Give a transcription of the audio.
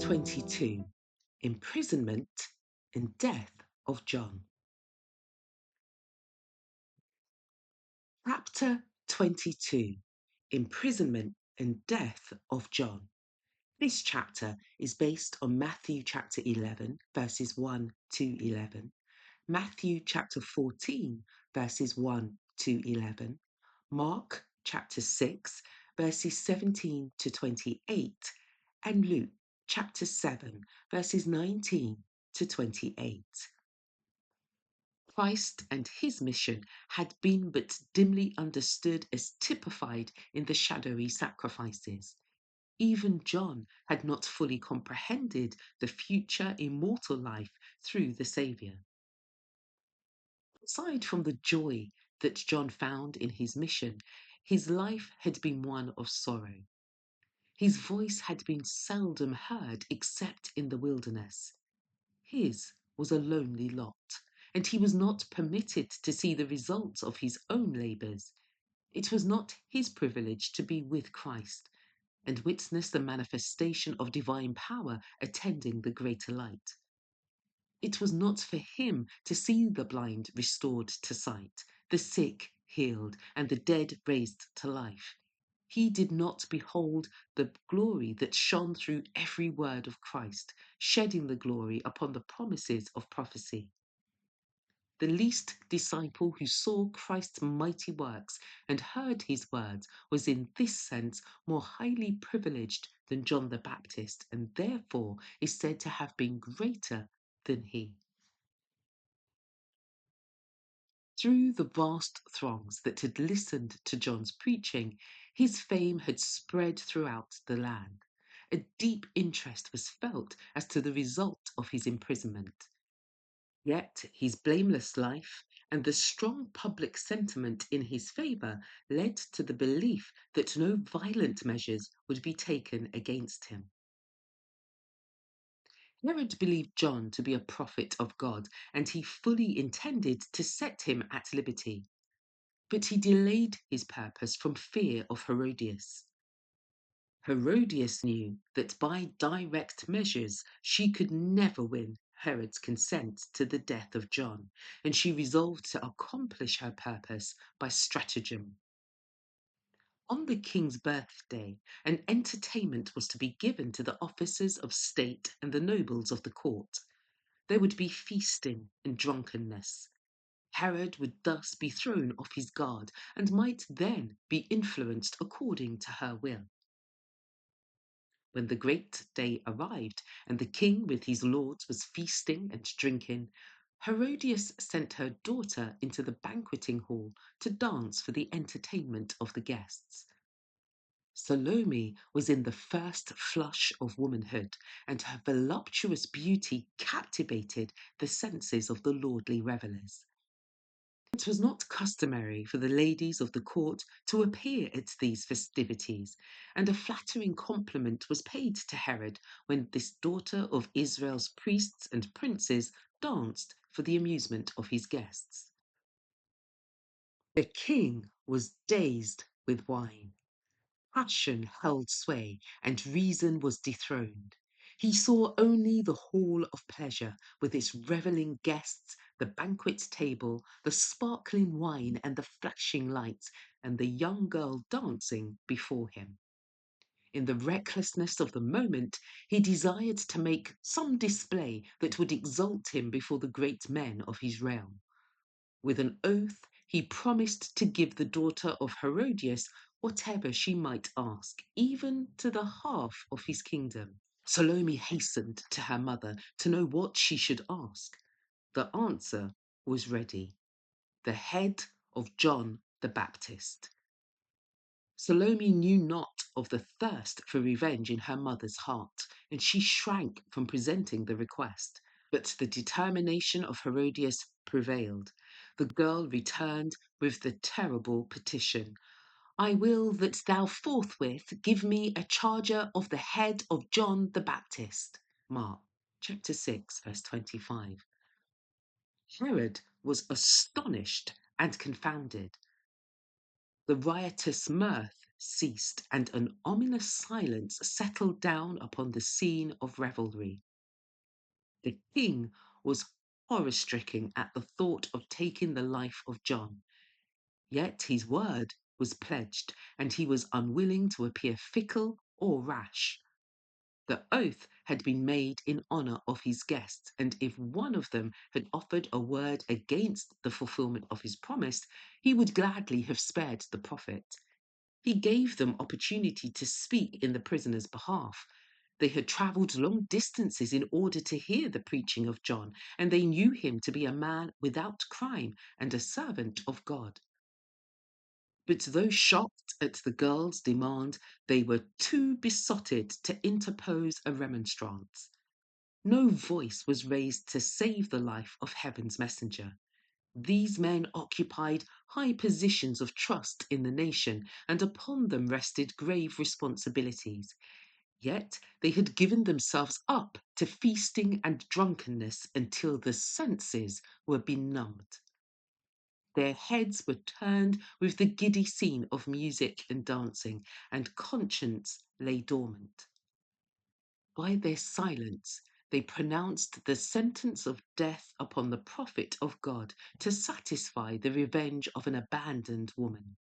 22. Imprisonment and death of John. Chapter 22. Imprisonment and death of John. This chapter is based on Matthew chapter 11, verses 1 to 11, Matthew chapter 14, verses 1 to 11, Mark chapter 6, verses 17 to 28, and Luke chapter 7, verses 19 to 28. Christ and his mission had been but dimly understood as typified in the shadowy sacrifices. Even John had not fully comprehended the future immortal life through the Saviour. Aside from the joy that John found in his mission, his life had been one of sorrow. His voice had been seldom heard except in the wilderness. His was a lonely lot, and he was not permitted to see the results of his own labours. It was not his privilege to be with Christ and witness the manifestation of divine power attending the greater light. It was not for him to see the blind restored to sight, the sick healed, and the dead raised to life. He did not behold the glory that shone through every word of Christ, shedding the glory upon the promises of prophecy. The least disciple who saw Christ's mighty works and heard his words was in this sense more highly privileged than John the Baptist, and therefore is said to have been greater than he. Through the vast throngs that had listened to John's preaching, his fame had spread throughout the land. A deep interest was felt as to the result of his imprisonment. Yet his blameless life and the strong public sentiment in his favour led to the belief that no violent measures would be taken against him. Herod believed John to be a prophet of God, and he fully intended to set him at liberty. But he delayed his purpose from fear of Herodias. Herodias knew that by direct measures she could never win Herod's consent to the death of John, and she resolved to accomplish her purpose by stratagem. On the king's birthday, an entertainment was to be given to the officers of state and the nobles of the court. There would be feasting and drunkenness. Herod would thus be thrown off his guard and might then be influenced according to her will. When the great day arrived and the king with his lords was feasting and drinking, Herodias sent her daughter into the banqueting hall to dance for the entertainment of the guests. Salome was in the first flush of womanhood, and her voluptuous beauty captivated the senses of the lordly revellers. It was not customary for the ladies of the court to appear at these festivities, and a flattering compliment was paid to Herod when this daughter of Israel's priests and princes danced for the amusement of his guests. The king was dazed with wine. Passion held sway, and reason was dethroned. He saw only the hall of pleasure, with its revelling guests, the banquet table, the sparkling wine and the flashing lights, and the young girl dancing before him. In the recklessness of the moment, he desired to make some display that would exalt him before the great men of his realm. With an oath, he promised to give the daughter of Herodias whatever she might ask, even to the half of his kingdom. Salome hastened to her mother to know what she should ask. The answer was ready: the head of John the Baptist. Salome knew not of the thirst for revenge in her mother's heart, and she shrank from presenting the request. But the determination of Herodias prevailed. The girl returned with the terrible petition: I will that thou forthwith give me a charger of the head of John the Baptist. Mark chapter 6, verse 25. Herod was astonished and confounded. The riotous mirth ceased, and an ominous silence settled down upon the scene of revelry. The king was horror stricken at the thought of taking the life of John, yet his word was pledged, and he was unwilling to appear fickle or rash. The oath had been made in honor of his guests, and if one of them had offered a word against the fulfillment of his promise, he would gladly have spared the prophet. He gave them opportunity to speak in the prisoner's behalf. They had travelled long distances in order to hear the preaching of John, and they knew him to be a man without crime and a servant of God. But though shocked at the girl's demand, they were too besotted to interpose a remonstrance. No voice was raised to save the life of heaven's messenger. These men occupied high positions of trust in the nation, and upon them rested grave responsibilities. Yet they had given themselves up to feasting and drunkenness until the senses were benumbed. Their heads were turned with the giddy scene of music and dancing, and conscience lay dormant. By their silence, they pronounced the sentence of death upon the prophet of God to satisfy the revenge of an abandoned woman.